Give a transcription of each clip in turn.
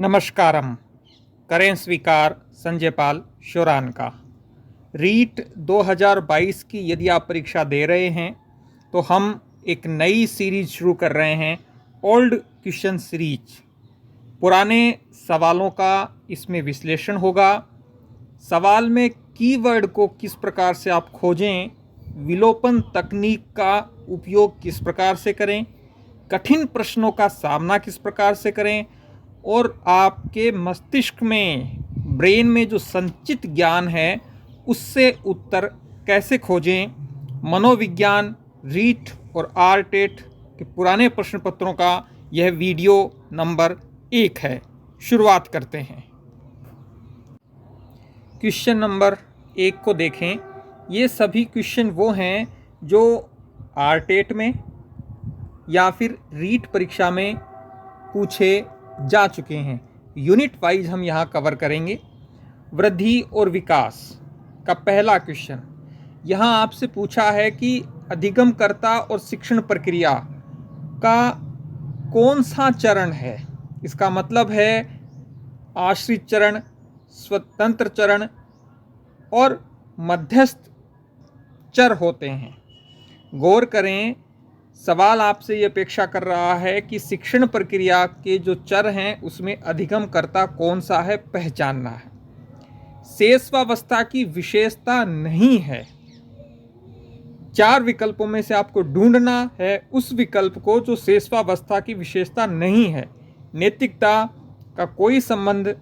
नमस्कारम। करें स्वीकार संजय पाल शोरान का। रीट 2022 की यदि आप परीक्षा दे रहे हैं तो हम एक नई सीरीज शुरू कर रहे हैं, ओल्ड क्वेश्चन सीरीज। पुराने सवालों का इसमें विश्लेषण होगा। सवाल में कीवर्ड को किस प्रकार से आप खोजें, विलोपन तकनीक का उपयोग किस प्रकार से करें, कठिन प्रश्नों का सामना किस प्रकार से करें और आपके मस्तिष्क में, ब्रेन में जो संचित ज्ञान है उससे उत्तर कैसे खोजें, मनोविज्ञान, रीट और आरटेट के पुराने प्रश्न पत्रों का यह वीडियो नंबर 1 है। शुरुआत करते हैं। क्वेश्चन नंबर 1 को देखें। ये सभी क्वेश्चन वो हैं जो आरटेट में या फिर रीट परीक्षा में पूछे जा चुके हैं। यूनिट वाइज हम यहाँ कवर करेंगे। वृद्धि और विकास का पहला क्वेश्चन यहाँ आपसे पूछा है कि अधिगमकर्ता और शिक्षण प्रक्रिया का कौन सा चरण है। इसका मतलब है आश्रित चरण, स्वतंत्र चरण और मध्यस्थ चर होते हैं। गौर करें, सवाल आपसे ये अपेक्षा कर रहा है कि शिक्षण प्रक्रिया के जो चर हैं उसमें अधिगमकर्ता कौन सा है, पहचानना है। शेषवावस्था की विशेषता नहीं है। 4 विकल्पों में से आपको ढूंढना है उस विकल्प को जो शेषवावस्था की विशेषता नहीं है। नैतिकता का कोई संबंध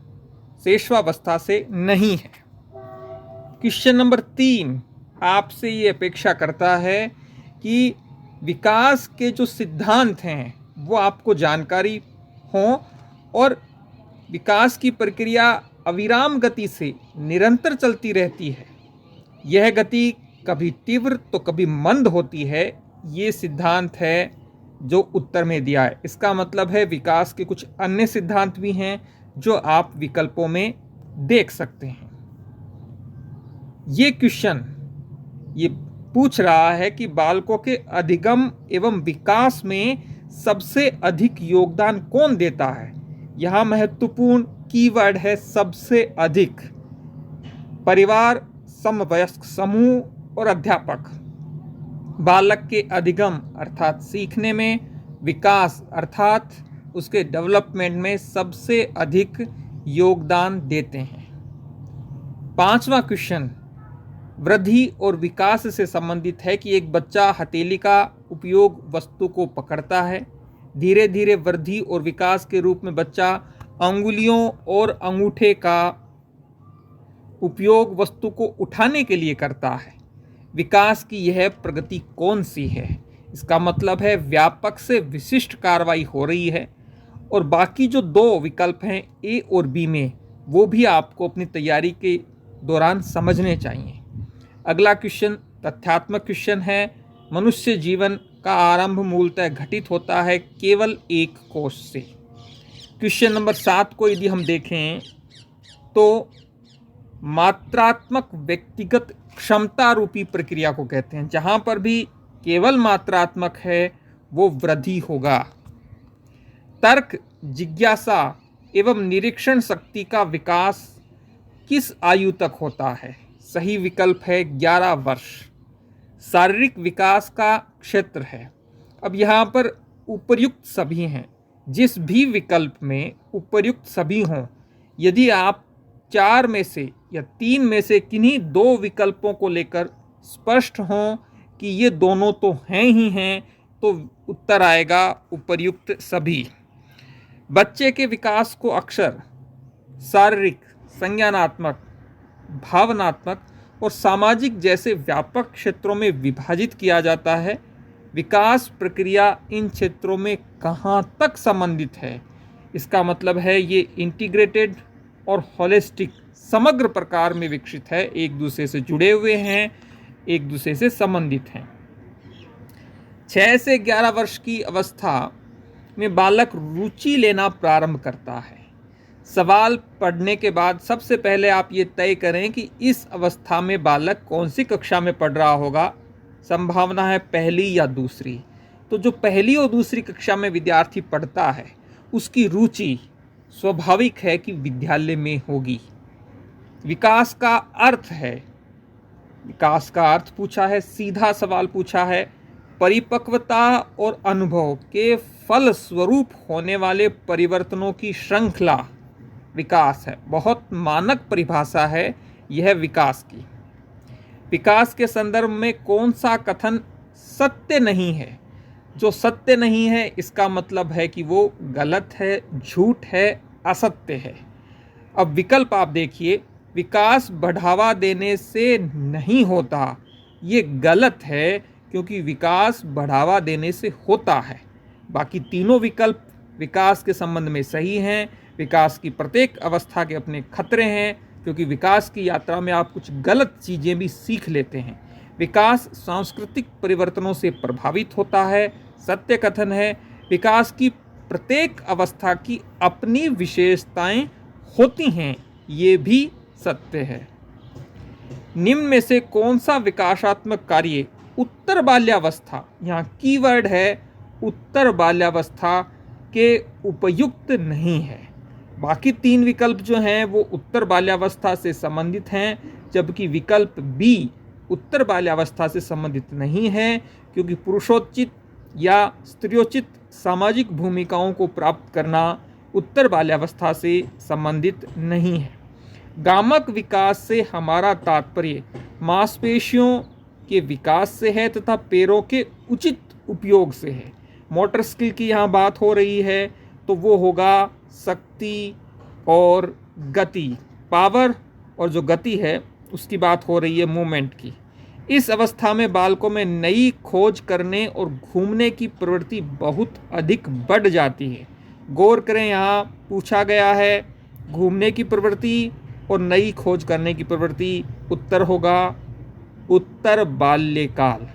शेषवावस्था से नहीं है। क्वेश्चन नंबर 3 आपसे ये अपेक्षा करता है कि विकास के जो सिद्धांत हैं वो आपको जानकारी हो और विकास की प्रक्रिया अविराम गति से निरंतर चलती रहती है। यह गति कभी तीव्र तो कभी मंद होती है। ये सिद्धांत है जो उत्तर में दिया है। इसका मतलब है विकास के कुछ अन्य सिद्धांत भी हैं जो आप विकल्पों में देख सकते हैं। ये क्वेश्चन ये पूछ रहा है कि बालकों के अधिगम एवं विकास में सबसे अधिक योगदान कौन देता है। यहाँ महत्वपूर्ण कीवर्ड है सबसे अधिक। परिवार, समवयस्क समूह और अध्यापक। बालक के अधिगम अर्थात सीखने में, विकास अर्थात उसके डेवलपमेंट में सबसे अधिक योगदान देते हैं। 5वां क्वेश्चन वृद्धि और विकास से संबंधित है कि एक बच्चा हथेली का उपयोग वस्तु को पकड़ता है। धीरे धीरे वृद्धि और विकास के रूप में बच्चा अंगुलियों और अंगूठे का उपयोग वस्तु को उठाने के लिए करता है। विकास की यह प्रगति कौन सी है। इसका मतलब है व्यापक से विशिष्ट कार्रवाई हो रही है। और बाकी जो 2 विकल्प हैं ए और बी में, वो भी आपको अपनी तैयारी के दौरान समझने चाहिए। अगला क्वेश्चन तथ्यात्मक क्वेश्चन है। मनुष्य जीवन का आरंभ मूलतः घटित होता है केवल एक कोष से। क्वेश्चन नंबर 7 को यदि हम देखें तो मात्रात्मक व्यक्तिगत क्षमता रूपी प्रक्रिया को कहते हैं। जहां पर भी केवल मात्रात्मक है वो वृद्धि होगा। तर्क, जिज्ञासा एवं निरीक्षण शक्ति का विकास किस आयु तक होता है। सही विकल्प है 11 वर्ष। शारीरिक विकास का क्षेत्र है। अब यहाँ पर उपर्युक्त सभी हैं। जिस भी विकल्प में उपर्युक्त सभी हों, यदि आप 4 में से या 3 में से किन्हीं 2 विकल्पों को लेकर स्पष्ट हों कि ये दोनों तो हैं ही हैं, तो उत्तर आएगा उपर्युक्त सभी। बच्चे के विकास को अक्सर शारीरिक, संज्ञानात्मक, भावनात्मक और सामाजिक जैसे व्यापक क्षेत्रों में विभाजित किया जाता है। विकास प्रक्रिया इन क्षेत्रों में कहाँ तक संबंधित है। इसका मतलब है ये इंटीग्रेटेड और होलिस्टिक, समग्र प्रकार में विकसित है, एक दूसरे से जुड़े हुए हैं, एक दूसरे से संबंधित हैं। 6 से 11 वर्ष की अवस्था में बालक रुचि लेना प्रारंभ करता है। सवाल पढ़ने के बाद सबसे पहले आप ये तय करें कि इस अवस्था में बालक कौन सी कक्षा में पढ़ रहा होगा। संभावना है पहली या दूसरी। तो जो पहली और दूसरी कक्षा में विद्यार्थी पढ़ता है उसकी रुचि स्वाभाविक है कि विद्यालय में होगी। विकास का अर्थ है, विकास का अर्थ पूछा है, सीधा सवाल पूछा है। परिपक्वता और अनुभव के फल स्वरूप होने वाले परिवर्तनों की श्रृंखला विकास है। बहुत मानक परिभाषा है यह विकास की। विकास के संदर्भ में कौन सा कथन सत्य नहीं है? जो सत्य नहीं है इसका मतलब है कि वो गलत है, झूठ है, असत्य है। अब विकल्प आप देखिए, विकास बढ़ावा देने से नहीं होता, ये गलत है, क्योंकि विकास बढ़ावा देने से होता है। बाकी तीनों विकल्प विकास के संबंध में सही हैं। विकास की प्रत्येक अवस्था के अपने खतरे हैं, क्योंकि विकास की यात्रा में आप कुछ गलत चीज़ें भी सीख लेते हैं। विकास सांस्कृतिक परिवर्तनों से प्रभावित होता है, सत्य कथन है। विकास की प्रत्येक अवस्था की अपनी विशेषताएं होती हैं, ये भी सत्य है। निम्न में से कौन सा विकासात्मक कार्य उत्तर बाल्यावस्था, यहाँ कीवर्ड है उत्तर बाल्यावस्था, के उपयुक्त नहीं है? बाकी तीन विकल्प जो हैं वो उत्तर बाल्यावस्था से संबंधित हैं, जबकि विकल्प बी उत्तर बाल्यावस्था से संबंधित नहीं है, क्योंकि पुरुषोचित या स्त्रियोचित सामाजिक भूमिकाओं को प्राप्त करना उत्तर बाल्यावस्था से संबंधित नहीं है। गामक विकास से हमारा तात्पर्य मांसपेशियों के विकास से है तथा पैरों के उचित उपयोग से है। मोटर स्किल की यहाँ बात हो रही है तो वो होगा शक्ति और गति, पावर, और जो गति है उसकी बात हो रही है मूवमेंट की। इस अवस्था में बालकों में नई खोज करने और घूमने की प्रवृत्ति बहुत अधिक बढ़ जाती है। गौर करें, यहाँ पूछा गया है घूमने की प्रवृत्ति और नई खोज करने की प्रवृत्ति। उत्तर होगा उत्तर बाल्यकाल।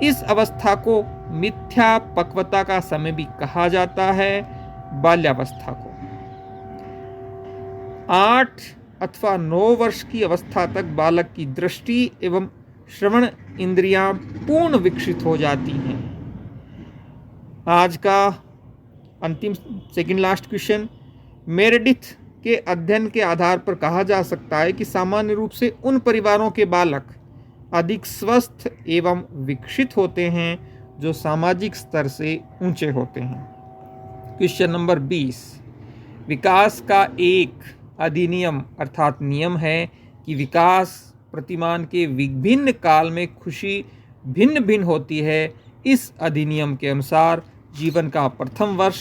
इस अवस्था को मिथ्या पक्वता का समय भी कहा जाता है, बाल्यावस्था को। 8 अथवा 9 वर्ष की अवस्था तक बालक की दृष्टि एवं श्रवण इंद्रियां पूर्ण विकसित हो जाती हैं। आज का अंतिम सेकंड लास्ट क्वेश्चन, मेरेडिथ के अध्ययन के आधार पर कहा जा सकता है कि सामान्य रूप से उन परिवारों के बालक अधिक स्वस्थ एवं विकसित होते हैं जो सामाजिक स्तर से ऊंचे होते हैं। क्वेश्चन नंबर 20, विकास का एक अधिनियम अर्थात नियम है कि विकास प्रतिमान के विभिन्न काल में खुशी भिन्न भिन्न होती है। इस अधिनियम के अनुसार जीवन का प्रथम वर्ष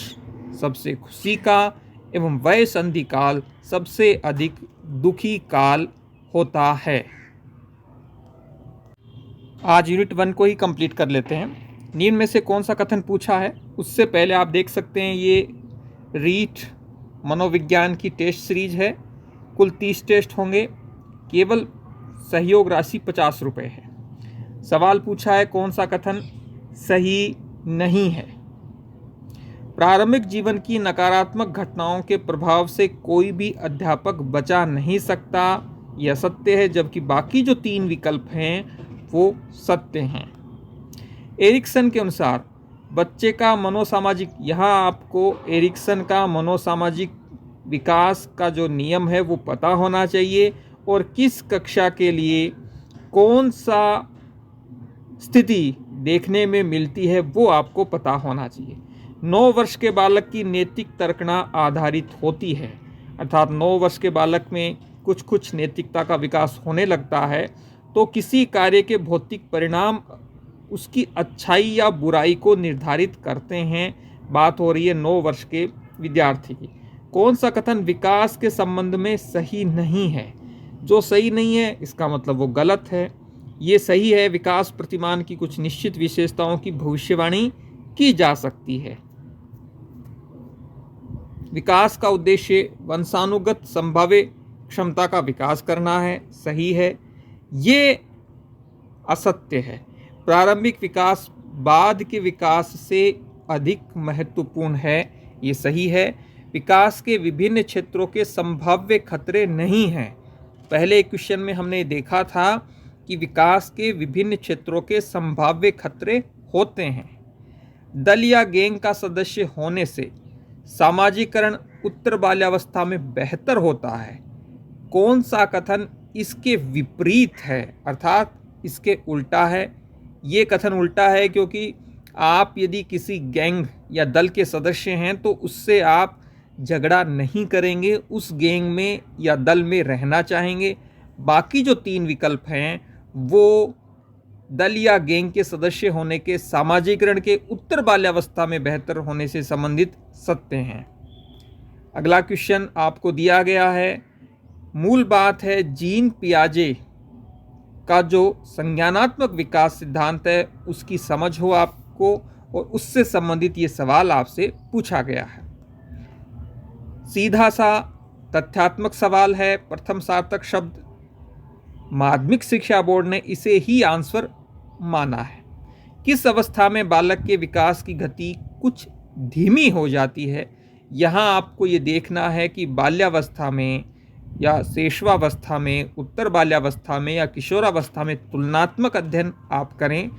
सबसे खुशी का एवं वय संधि काल सबसे अधिक दुखी काल होता है। आज यूनिट 1 को ही कंप्लीट कर लेते हैं। निम्न में से कौन सा कथन पूछा है? उससे पहले आप देख सकते हैं ये रीट मनोविज्ञान की टेस्ट सीरीज है। कुल 30 टेस्ट होंगे, केवल सहयोग राशि 50 रुपये है। सवाल पूछा है कौन सा कथन सही नहीं है? प्रारंभिक जीवन की नकारात्मक घटनाओं के प्रभाव से कोई भी अध्यापक बचा नहीं सकता, यह सत्य है, जबकि बाकी जो 3 विकल्प हैं वो सत्य हैं। एरिक्सन के अनुसार बच्चे का मनोसामाजिक, यहाँ आपको एरिक्सन का मनोसामाजिक विकास का जो नियम है वो पता होना चाहिए, और किस कक्षा के लिए कौन सा स्थिति देखने में मिलती है वो आपको पता होना चाहिए। 9 वर्ष के बालक की नैतिक तर्कना आधारित होती है, अर्थात 9 वर्ष के बालक में कुछ कुछ नैतिकता का विकास होने लगता है, तो किसी कार्य के भौतिक परिणाम उसकी अच्छाई या बुराई को निर्धारित करते हैं। बात हो रही है 9 वर्ष के विद्यार्थी की। कौन सा कथन विकास के संबंध में सही नहीं है? जो सही नहीं है इसका मतलब वो गलत है। ये सही है, विकास प्रतिमान की कुछ निश्चित विशेषताओं की भविष्यवाणी की जा सकती है। विकास का उद्देश्य वंशानुगत संभाव्य क्षमता का विकास करना है, सही है। ये असत्य है। प्रारंभिक विकास बाद के विकास से अधिक महत्वपूर्ण है, ये सही है। विकास के विभिन्न क्षेत्रों के संभाव्य खतरे नहीं हैं। पहले क्वेश्चन में हमने देखा था कि विकास के विभिन्न क्षेत्रों के संभाव्य खतरे होते हैं। दल या गैंग का सदस्य होने से सामाजिकरण उत्तर बाल्यावस्था में बेहतर होता है, कौन सा कथन इसके विपरीत है अर्थात इसके उल्टा है। ये कथन उल्टा है क्योंकि आप यदि किसी गैंग या दल के सदस्य हैं तो उससे आप झगड़ा नहीं करेंगे, उस गैंग में या दल में रहना चाहेंगे। बाकी जो 3 विकल्प हैं वो दल या गैंग के सदस्य होने के सामाजिकरण के उत्तर बाल्यावस्था में बेहतर होने से संबंधित सत्य हैं। अगला क्वेश्चन आपको दिया गया है, मूल बात है जीन पियाजे का जो संज्ञानात्मक विकास सिद्धांत है उसकी समझ हो आपको, और उससे संबंधित ये सवाल आपसे पूछा गया है। सीधा सा तथ्यात्मक सवाल है, प्रथम सार्थक शब्द। माध्यमिक शिक्षा बोर्ड ने इसे ही आंसर माना है। किस अवस्था में बालक के विकास की गति कुछ धीमी हो जाती है? यहाँ आपको ये देखना है कि बाल्यावस्था में या शैशवावस्था में, उत्तर बाल्यावस्था में या किशोरावस्था में तुलनात्मक अध्ययन आप करें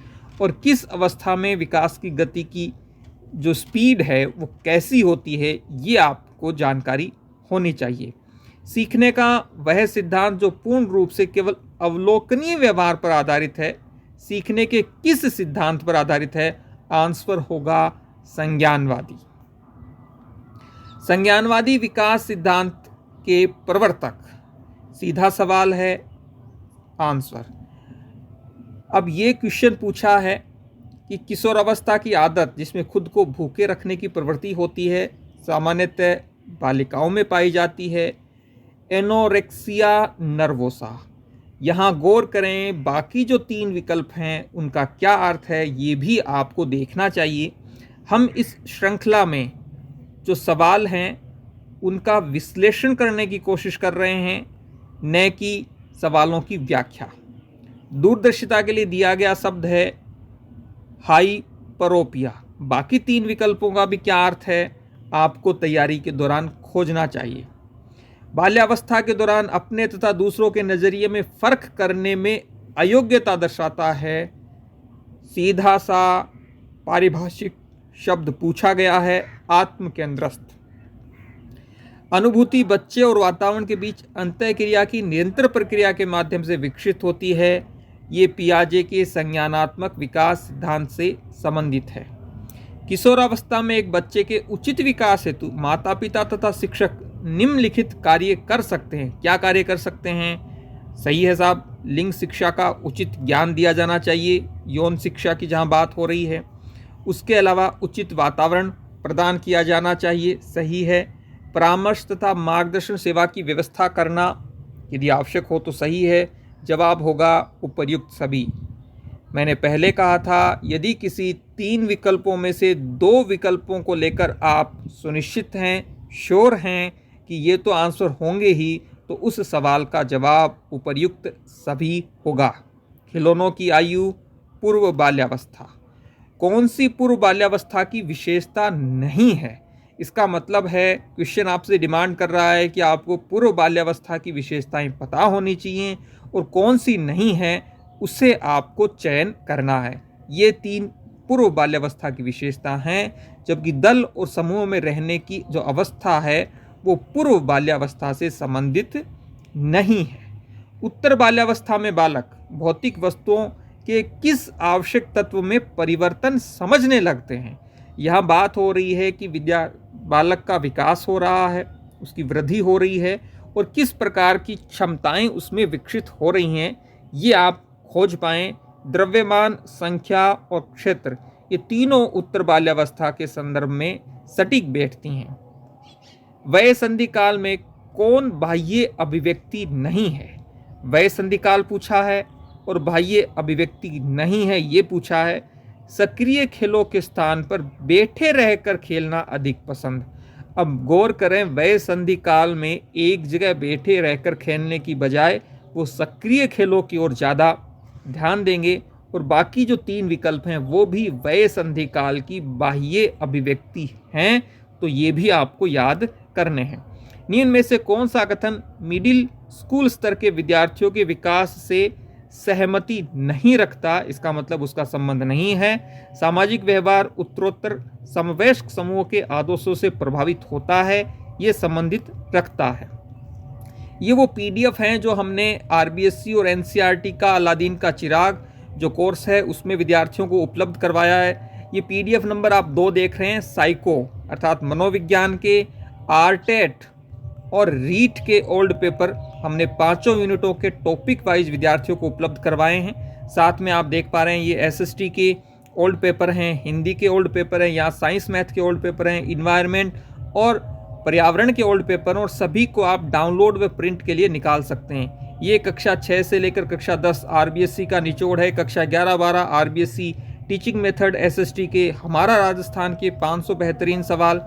और किस अवस्था में विकास की गति की जो स्पीड है वो कैसी होती है, ये आपको जानकारी होनी चाहिए। सीखने का वह सिद्धांत जो पूर्ण रूप से केवल अवलोकनीय व्यवहार पर आधारित है, सीखने के किस सिद्धांत पर आधारित है? आंसर होगा संज्ञानवादी। संज्ञानवादी विकास सिद्धांत के प्रवर्तक। सीधा सवाल है, आंसर। अब ये क्वेश्चन पूछा है कि किशोरावस्था की आदत जिसमें खुद को भूखे रखने की प्रवृत्ति होती है सामान्यतः बालिकाओं में पाई जाती है, एनोरेक्सिया नर्वोसा। यहाँ गौर करें बाकी जो 3 विकल्प हैं उनका क्या अर्थ है ये भी आपको देखना चाहिए। हम इस श्रृंखला में जो सवाल हैं उनका विश्लेषण करने की कोशिश कर रहे हैं, न कि सवालों की व्याख्या। दूरदर्शिता के लिए दिया गया शब्द है हाइपरोपिया। बाकी 3 विकल्पों का भी क्या अर्थ है आपको तैयारी के दौरान खोजना चाहिए। बाल्यावस्था के दौरान अपने तथा दूसरों के नज़रिए में फ़र्क करने में अयोग्यता दर्शाता है। सीधा सा पारिभाषिक शब्द पूछा गया है, आत्मकेंद्रस्थ। अनुभूति बच्चे और वातावरण के बीच अंतःक्रिया की निरंतर प्रक्रिया के माध्यम से विकसित होती है। ये पियाजे के संज्ञानात्मक विकास सिद्धांत से संबंधित है। किशोरावस्था में एक बच्चे के उचित विकास हेतु माता पिता तथा शिक्षक निम्नलिखित कार्य कर सकते हैं। क्या कार्य कर सकते हैं? सही है साहब, लिंग शिक्षा का उचित ज्ञान दिया जाना चाहिए, यौन शिक्षा की जहां बात हो रही है। उसके अलावा उचित वातावरण प्रदान किया जाना चाहिए, सही है। परामर्श तथा मार्गदर्शन सेवा की व्यवस्था करना यदि आवश्यक हो तो सही है। जवाब होगा उपर्युक्त सभी। मैंने पहले कहा था यदि किसी 3 विकल्पों में से 2 विकल्पों को लेकर आप सुनिश्चित हैं, श्योर हैं कि ये तो आंसर होंगे ही, तो उस सवाल का जवाब उपर्युक्त सभी होगा। खिलौनों की आयु पूर्व बाल्यावस्था। कौन सी पूर्व बाल्यावस्था की विशेषता नहीं है? इसका मतलब है क्वेश्चन आपसे डिमांड कर रहा है कि आपको पूर्व बाल्यावस्था की विशेषताएं पता होनी चाहिए और कौन सी नहीं है उससे आपको चयन करना है। ये 3 पूर्व बाल्यावस्था की विशेषता हैं, जबकि दल और समूह में रहने की जो अवस्था है वो पूर्व बाल्यावस्था से संबंधित नहीं है। उत्तर बाल्यावस्था में बालक भौतिक वस्तुओं के किस आवश्यक तत्व में परिवर्तन समझने लगते हैं? यह बात हो रही है कि बालक का विकास हो रहा है, उसकी वृद्धि हो रही है और किस प्रकार की क्षमताएं उसमें विकसित हो रही हैं ये आप खोज पाएं। द्रव्यमान, संख्या और क्षेत्र, ये तीनों उत्तर बाल्यावस्था के संदर्भ में सटीक बैठती हैं। वय संधि काल में कौन बाह्य अभिव्यक्ति नहीं है? वय संधि काल पूछा है और बाह्य अभिव्यक्ति नहीं है ये पूछा है। सक्रिय खेलों के स्थान पर बैठे रहकर खेलना अधिक पसंद। अब गौर करें, वय संधि काल में एक जगह बैठे रहकर खेलने की बजाय वो सक्रिय खेलों की ओर ज़्यादा ध्यान देंगे और बाकी जो 3 विकल्प हैं वो भी वय संधि काल की बाह्य अभिव्यक्ति हैं, तो ये भी आपको याद करने हैं। निम्न में से कौन सा कथन मिडिल स्कूल स्तर के विद्यार्थियों के विकास से सहमति नहीं रखता? इसका मतलब उसका संबंध नहीं है। सामाजिक व्यवहार उत्तरोत्तर समवयस्क समूह के आदर्शों से प्रभावित होता है, ये संबंधित रखता है। ये वो PDF हैं जो हमने RBSC और NCERT का अलादीन का चिराग जो कोर्स है उसमें विद्यार्थियों को उपलब्ध करवाया है। ये PDF नंबर आप 2 देख रहे हैं। साइको अर्थात मनोविज्ञान के आरटेट और रीट के ओल्ड पेपर हमने 5 यूनिटों के टॉपिक वाइज विद्यार्थियों को उपलब्ध करवाए हैं। साथ में आप देख पा रहे हैं ये SST के ओल्ड पेपर हैं, हिंदी के ओल्ड पेपर हैं, या साइंस मैथ के ओल्ड पेपर हैं, इन्वायरमेंट और पर्यावरण के ओल्ड पेपर, और सभी को आप डाउनलोड व प्रिंट के लिए निकाल सकते हैं। ये कक्षा 6 से लेकर कक्षा 10 RBSC का निचोड़ है। कक्षा 11-12 RBSC टीचिंग मेथड SST के हमारा राजस्थान के 500 बेहतरीन सवाल।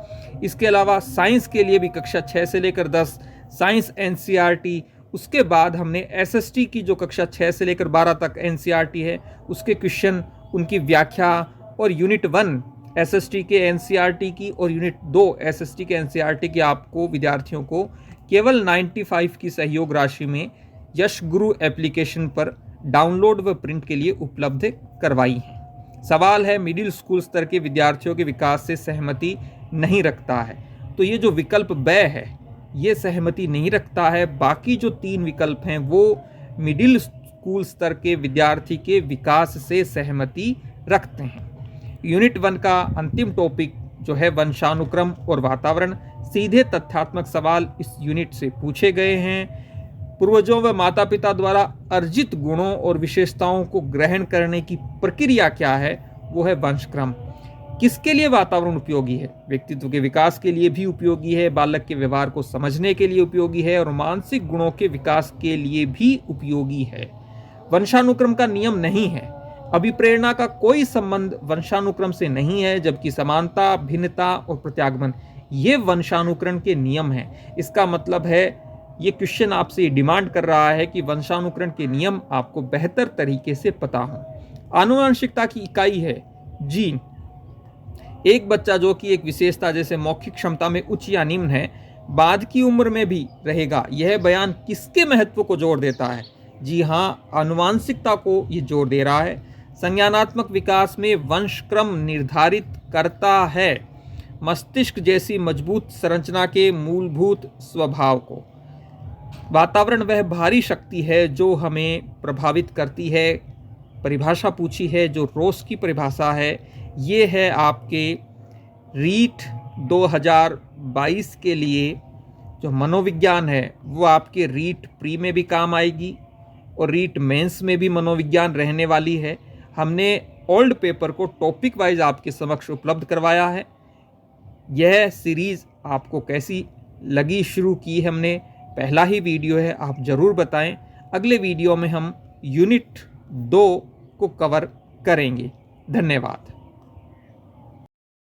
इसके अलावा साइंस के लिए भी कक्षा 6 से लेकर 10 साइंस NCERT। उसके बाद हमने SST की जो कक्षा 6 से लेकर 12 तक NCERT है उसके क्वेश्चन, उनकी व्याख्या, और यूनिट 1 SST के NCERT की और यूनिट 2 SST के NCERT की आपको विद्यार्थियों को केवल 95 की सहयोग राशि में यश गुरु एप्लीकेशन पर डाउनलोड व प्रिंट के लिए उपलब्ध करवाई है। सवाल है, मिडिल स्कूल स्तर के विद्यार्थियों के विकास से सहमति नहीं रखता है। तो ये जो विकल्प ब है ये सहमति नहीं रखता है। बाकी जो 3 विकल्प हैं वो मिडिल स्कूल स्तर के विद्यार्थी के विकास से सहमति रखते हैं। यूनिट 1 का अंतिम टॉपिक जो है वंशानुक्रम और वातावरण, सीधे तथ्यात्मक सवाल इस यूनिट से पूछे गए हैं। पूर्वजों व माता पिता द्वारा अर्जित गुणों और विशेषताओं को ग्रहण करने की प्रक्रिया क्या है, वो है वंशक्रम। किसके लिए वातावरण उपयोगी है? व्यक्तित्व के विकास के लिए भी उपयोगी है, बालक के व्यवहार को समझने के लिए उपयोगी है, और मानसिक गुणों के विकास के लिए भी उपयोगी है। वंशानुक्रम का नियम नहीं है। अभिप्रेरणा का कोई संबंध वंशानुक्रम से नहीं है, जबकि समानता, भिन्नता और प्रत्यागमन ये वंशानुक्रम के नियम हैं। इसका मतलब है ये क्वेश्चन आपसे डिमांड कर रहा है कि वंशानुक्रम के नियम आपको बेहतर तरीके से पता हो। आनुवंशिकता की इकाई है जीन। एक बच्चा जो कि एक विशेषता जैसे मौखिक क्षमता में उच्च या निम्न है, बाद की उम्र में भी रहेगा। यह बयान किसके महत्व को जोर देता है? जी हाँ, आनुवंशिकता को ये जोर दे रहा है। संज्ञानात्मक विकास में वंशक्रम निर्धारित करता है मस्तिष्क जैसी मजबूत संरचना के मूलभूत स्वभाव को। वातावरण वह भारी शक्ति है जो हमें प्रभावित करती है। परिभाषा पूछी है जो रोस की परिभाषा है, ये है आपके रीट 2022 के लिए जो मनोविज्ञान है वो आपके रीट प्री में भी काम आएगी और रीट मेंस में भी मनोविज्ञान रहने वाली है। हमने ओल्ड पेपर को टॉपिक वाइज आपके समक्ष उपलब्ध करवाया है। यह सीरीज़ आपको कैसी लगी? शुरू की हमने, पहला ही वीडियो है, आप ज़रूर बताएं। अगले वीडियो में हम यूनिट 2 को कवर करेंगे। धन्यवाद।